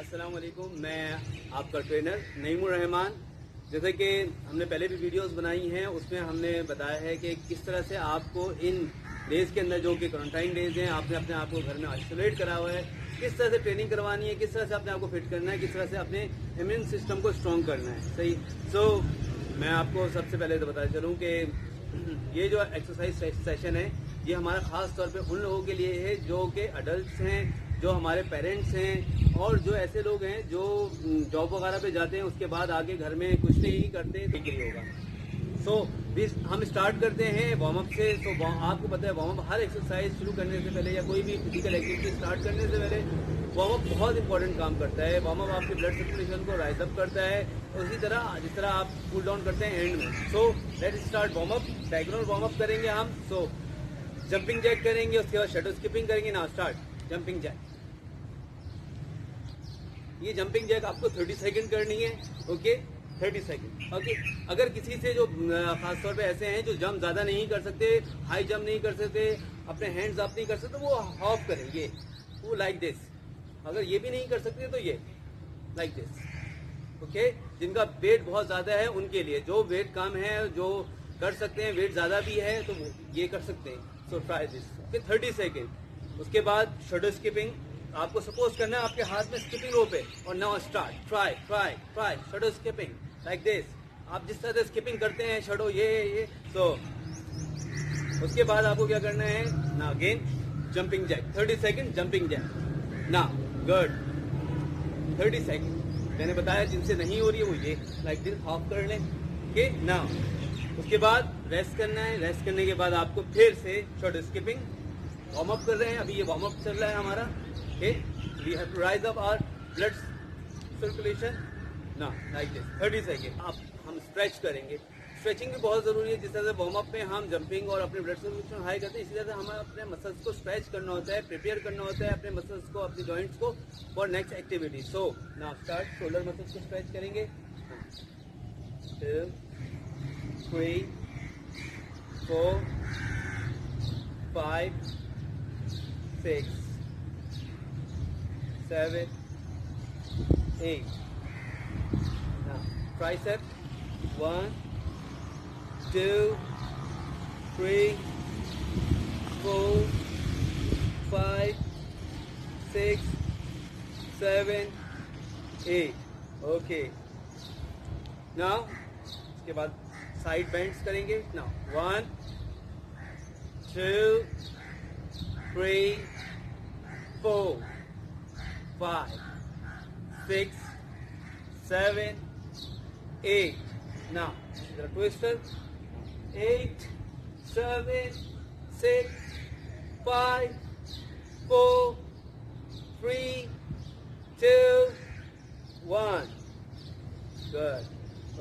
अस्सलाम वालेकुम, मैं आपका ट्रेनर नईमुर रहमान। जैसे कि हमने पहले भी वीडियोस बनाई हैं, उसमें हमने बताया है कि किस तरह से आपको इन डेज के अंदर जो कि क्वारंटाइन डेज हैं, आपने अपने आप को घर में आइसोलेट करा हुआ है, किस तरह से ट्रेनिंग करवानी है, किस तरह से अपने आप को फिट करना है, किस तरह से अपने इम्यून सिस्टम को स्ट्रॉन्ग करना है। सही। सो मैं आपको सबसे पहले तो बताया चलूँ कि ये जो एक्सरसाइज सेशन है, ये हमारा खास तौर पे उन लोगों के लिए है जो कि अडल्ट हैं, जो हमारे पेरेंट्स हैं और जो ऐसे लोग हैं जो जॉब वगैरह पे जाते हैं, उसके बाद आके घर में कुछ नहीं करते, ठीक ही होगा। सो हम स्टार्ट करते हैं वार्म अप से। तो आपको पता है वार्म अप हर एक्सरसाइज शुरू करने से पहले या कोई भी फिजिकल एक्टिविटी स्टार्ट करने से पहले वार्म अप बहुत इंपॉर्टेंट काम करता है। वार्म अप आपके ब्लड सर्कुलेशन को राइज अप करता है, उसी तरह जिस तरह आप कूल डाउन करते हैं एंड में। So let start warm up. Diagonal warm up करेंगे हम। सो जंपिंग जैक करेंगे, उसके बाद शटल स्किपिंग करेंगे। Now start jumping jack. ये जंपिंग जैक आपको 30 सेकंड करनी है। Okay, 30 second. ओके, अगर किसी से जो खासतौर पे ऐसे हैं जो जंप ज्यादा नहीं कर सकते, हाई जंप नहीं कर सकते, अपने हैंड्स अप नहीं कर सकते, वो हॉप करें, ये वो लाइक दिस। अगर ये भी नहीं कर सकते तो ये लाइक दिस। ओके, जिनका वेट बहुत ज्यादा है उनके लिए, जो वेट कम है, जो कर सकते हैं, वेट ज्यादा भी है तो ये कर सकते हैं। So try this. Okay, 30 second. उसके बाद शटल स्किपिंग। आपको सपोज करना है आपके हाथ में स्किपिंग रोप है, और now start. Try try try shuttle skipping like this. आप जिस तरह से स्किपिंग करते हैं शटो ये सो उसके बाद आपको क्या करना है, ना again jumping jack. 30 second jumping jack. ना गुड, 30 सेकेंड। मैंने बताया जिनसे नहीं हो रही है वो ये लाइक दिस हॉप कर लें। ओके, ना उसके बाद रेस्ट करना है। रेस्ट करने के बाद आपको फिर से शटल स्किपिंग वार्म अप कर रहे हैं। अभी ये वार्म अप चल रहा है हमारा। Okay, we have to rise up our blood circulation. Now, like this, 30 second. अब हम स्ट्रेच करेंगे। स्ट्रेचिंग भी बहुत जरूरी है। जिस तरह से वार्म अप में हम जंपिंग और अपने ब्लड सर्कुलेशन हाई करते हैं, इसी तरह से हमें अपने मसल्स को स्ट्रेच करना होता है, प्रिपेयर करना होता है अपने मसल्स को, अपने जॉइंट्स को for next activity. So now start. Shoulder muscles को स्ट्रेच करेंगे। 2 3 4 5 6 7 8. Now tricep. 1 2 3 4 5 6 7 8. Okay. Now इसके बाद साइड बेंड्स करेंगे। Now 1 2 3 4 5 6 7 8. Now the twister. 8 7 6 5 4 3 2 1. Good.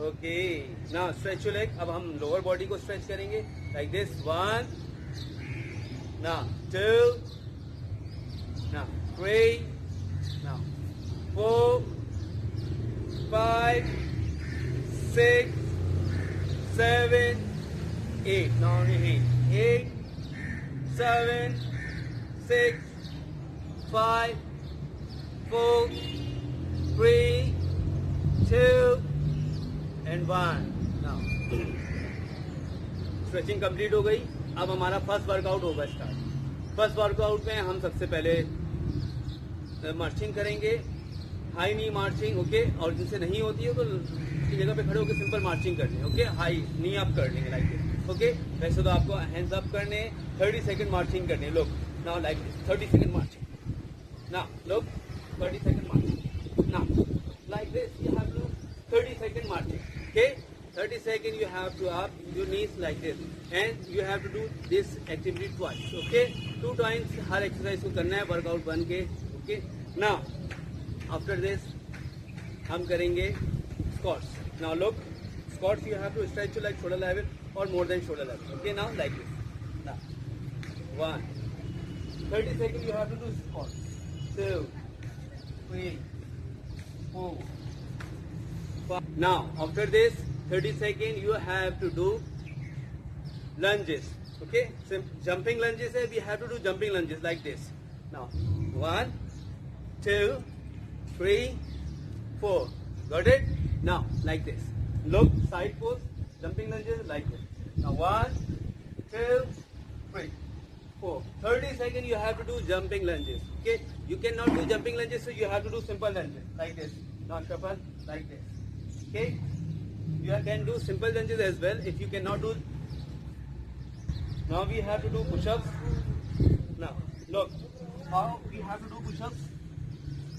Okay. Now stretch your leg. अब हम लोअर बॉडी को स्ट्रेच करेंगे like this. 1. Now 2. Now 3. Now 4 5 6 7 8. Now only 8 7 6 5 4 3 2 and 1. Now stretching complete हो गई। अब हमारा फर्स्ट वर्कआउट होगा स्टार्ट। फर्स्ट वर्कआउट में हम सबसे पहले मार्चिंग करेंगे, हाई नी मार्चिंग। ओके, और जिनसे नहीं होती है तो उसकी जगह पे खड़े होकर सिंपल मार्चिंग करनी है। ओके, हाई नी अप कर लेंगे लाइक दिस। ओके, वैसे तो आपको हैंड्स अप करने, 30 सेकंड मार्चिंग करनी। Look now like this, 30 second marching. Now look 30 second marching. Now like this you have to 30 second marching. Okay, 30 seconds you have to up your knees like this and you have to do this activity twice. Okay, 2 times her exercise को करना है workout बन के। Okay, now after this हम करेंगे squats. Now look, squats you have to stretch your leg shoulder level or more than shoulder level. Okay, now like this. Now 1 30 seconds you have to do squats. 2 3 4 5. Now after this 30 seconds you have to do lunges. Okay, jumping lunges है, we have to do jumping lunges like this. Now 1 2 3, 4. Got it? Now, like this. Look, side pose, jumping lunges like this. Now, 1, 2, 3, 4. 30 seconds you have to do jumping lunges. Okay? You cannot do jumping lunges, so you have to do simple lunges like this. Now, shuffle like this. Okay? You can do simple lunges as well if you cannot do. Now we have to do push-ups. Now, look, how we have to do push-ups.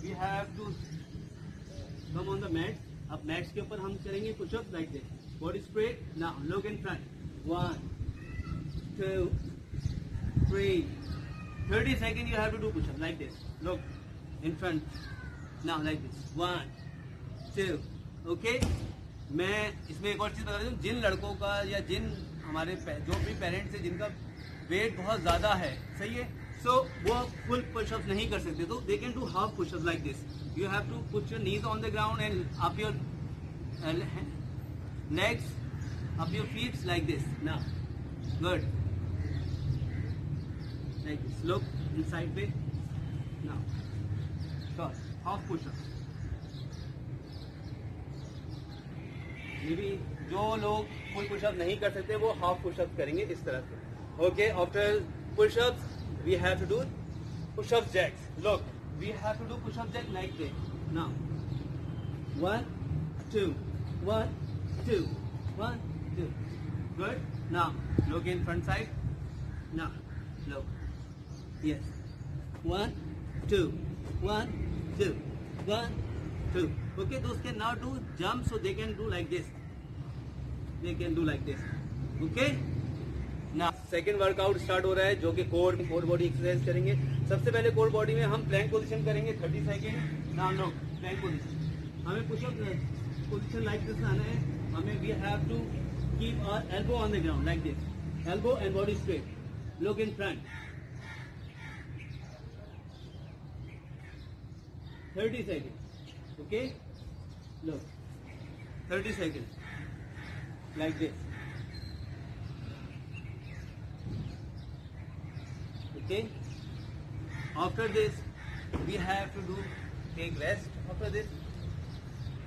We have to come on the mat. अब mats के ऊपर हम करेंगे pushup like this. Body straight. Now look in front. 1, 2, 3. 30 seconds you have to do push-up like this. Look in front. Now like this. 1, 2. Okay. मैं इसमें एक और चीज बता दूं. जिन लड़कों का या जिन हमारे जो भी पेरेंट्स है जिनका वेट बहुत ज्यादा है, सही है, सो वो फुल पुशअप्स नहीं कर सकते, तो they can do half pushups like this. You have to put your knees on the ground and up your legs, up your feet like this. Now, good. Like this. Look inside way. Now, start. Half push-up. Maybe जो लोग full pushup नहीं कर सकते वो half pushup करेंगे इस तरह से. Okay. After push-ups, we have to do push-up jacks. Look. We have to do push-up jack like this. Now, 1, 2, 1, 2, 1, 2. Good. Now, look in front side. Now, look. Yes. 1, 2, 1, 2, 1, 2. Okay, those can now do jump, so they can do like this. They can do like this. Okay. ना second workout start हो रहा है जो कि core body exercise करेंगे. सबसे पहले core body में हम प्लैंक पोजीशन करेंगे 30 सेकेंड. ना हम लोग प्लैंक पोजीशन, हमें पुशअप पोजीशन लाइक दिस आना है. हमें we have to keep our elbow on the ground like this. Elbow and body straight. Look in front. 30 second. Okay. Look 30 second like this. Okay. After this, we have to take rest. After this,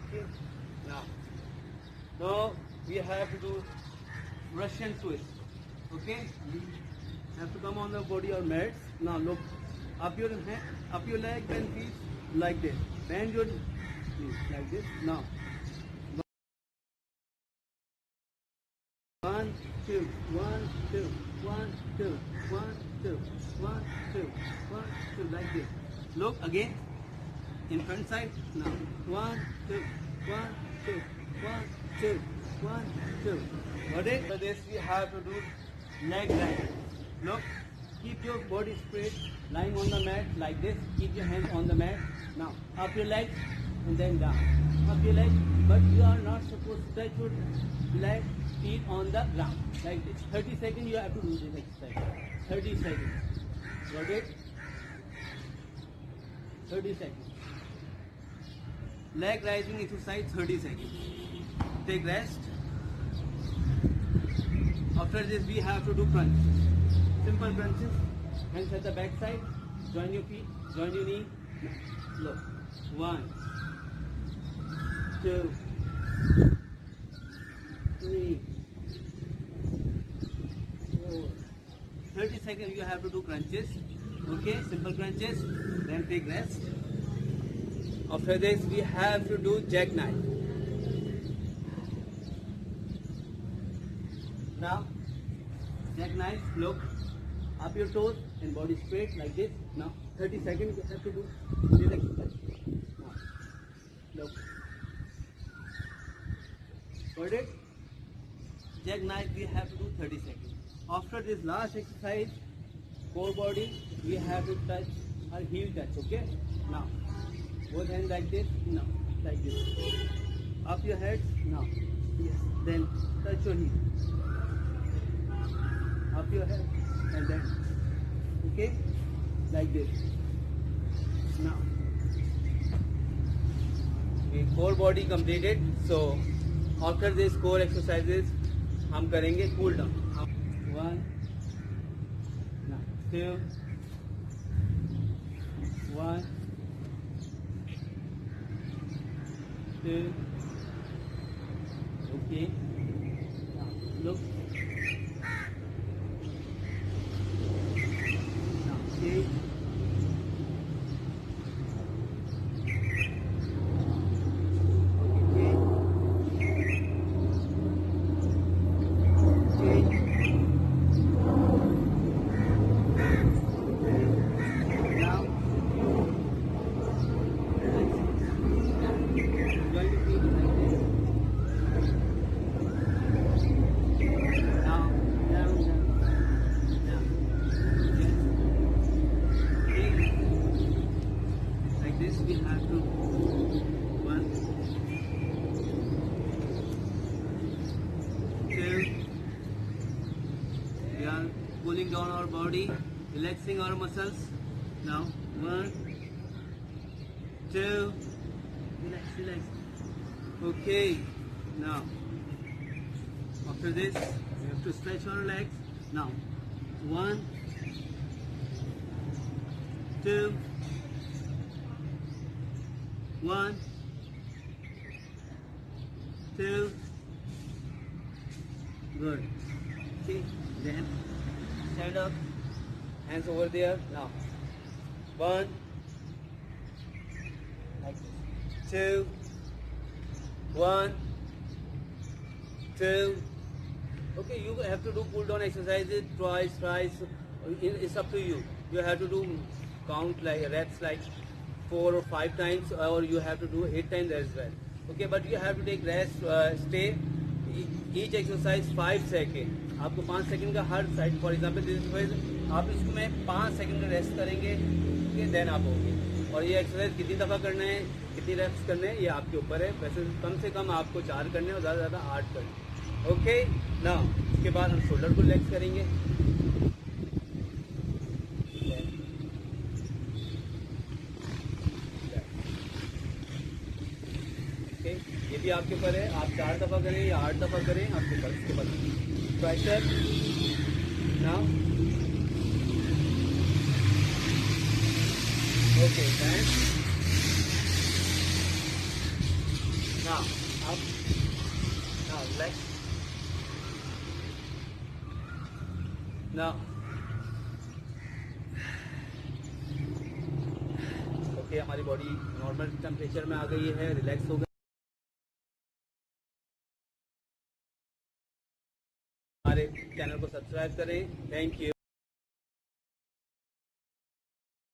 okay. Now we have to do Russian twist. Okay. We have to come on the body or mats. Now look up your leg and feet like this. Bend your knees like this. Now 1, 2, 1, 2, 1, 2, 1, 2, 1, 2, 1, 2, like this. Look again in front side. Now 1, 2, 1, 2, 1, 2, 1, 2. Got it? For this we have to do leg grind. Look, keep your body straight, lying on the mat like this. Keep your hands on the mat. Now up your legs and then down. Up your legs, but you are not supposed to touch your leg, feet on the ground like this. 30 seconds you have to do this exercise. 30 seconds. Got it? 30 seconds. Leg raising exercise 30 seconds. Take rest. After this we have to do crunches. Simple crunches. Hands at the back side. Join your feet. Join your knee. Look. 1, 2, 3, 4. 30 seconds you have to do crunches. Okay, simple crunches. Then take rest. After this we have to do jackknife. Now jackknife. Look up your toes and body straight like this. Now 30 seconds you have to do this exercise. Now look. Got it? Jackknife we have to do 30 seconds. After this last exercise, core body, we have to touch our heel touch. Okay? Now, both hands like this. Now, like this. Up your head. Now, yes. Then touch your heel. Up your head and then. Okay? Like this. Now, okay, core body completed. So, after this core exercises, हम करेंगे cool down. 1, 2, 1, 2. Okay. Now look. Now see. We have to 1, 2. We are cooling down our body, relaxing our muscles. Now 1, 2. Relax, relax. Okay. Now after this we have to stretch our legs. Now 1, 2. 1, 2. Good. Okay. Then stand up. Hands over there. Now 1, 2. 1, 2. Okay, you have to do cool down exercises twice. It's up to you. You have to do count like reps like 4 or 5 times, or you have to do 8 times as well. Okay, but you have to take rest, stay each exercise 5 second. आपको 5 second का हर side, for example this आप इसको में 5 second का rest करेंगे. Okay, then आप होंगे. और ये एक्सरसाइज कितनी दफ़ा करना है, कितनी रेप्स करने हैं, ये आपके ऊपर है. वैसे कम से कम आपको 4 करने हैं और ज़्यादा से ज़्यादा 8 करने हैं. ओके ना. उसके बाद हम शोल्डर को रिलैक्स करेंगे. ये भी आपके ऊपर है, आप 4 दफ़ा करें या 8 दफ़ा करें, आपके ऊपर. उसके बाद tricep. Now okay, then now up. Now relax. Now okay, हमारी बॉडी नॉर्मल टेम्परेचर में आ गई है, रिलैक्स हो गई. हमारे चैनल को सब्सक्राइब करें. Thank you.